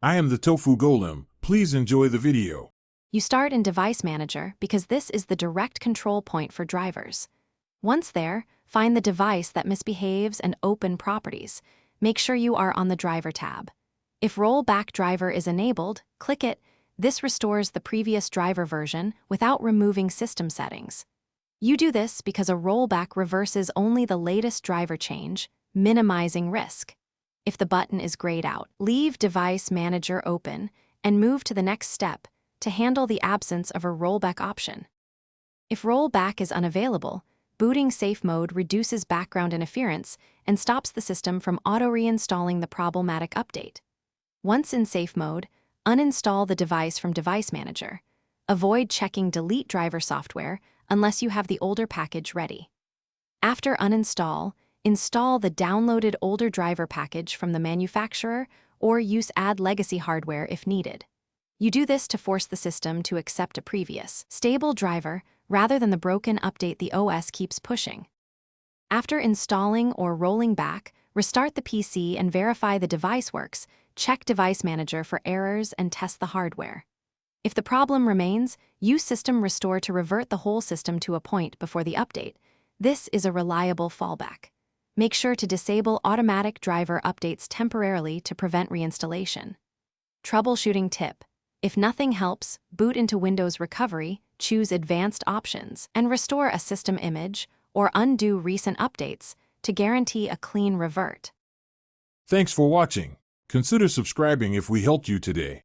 I am the Tofu Golem. Please enjoy the video. You start in Device Manager because this is the direct control point for drivers. Once there, find the device that misbehaves and open Properties. Make sure you are on the Driver tab. If Rollback Driver is enabled, click it. This restores the previous driver version without removing system settings. You do this because a rollback reverses only the latest driver change, minimizing risk. If the button is grayed out, leave Device Manager open and move to the next step to handle the absence of a rollback option. If rollback is unavailable, booting safe mode reduces background interference and stops the system from auto-reinstalling the problematic update. Once in safe mode, uninstall the device from Device Manager. Avoid checking Delete Driver software unless you have the older package ready. After uninstall, install the downloaded older driver package from the manufacturer or use Add Legacy hardware if needed. You do this to force the system to accept a previous, stable driver rather than the broken update the OS keeps pushing. After installing or rolling back, restart the PC and verify the device works. Check Device Manager for errors and test the hardware. If the problem remains, use System Restore to revert the whole system to a point before the update. This is a reliable fallback. Make sure to disable automatic driver updates temporarily to prevent reinstallation. Troubleshooting tip: if nothing helps, boot into Windows Recovery, choose Advanced Options, and restore a system image or undo recent updates to guarantee a clean revert. Thanks for watching. Consider subscribing if we helped you today.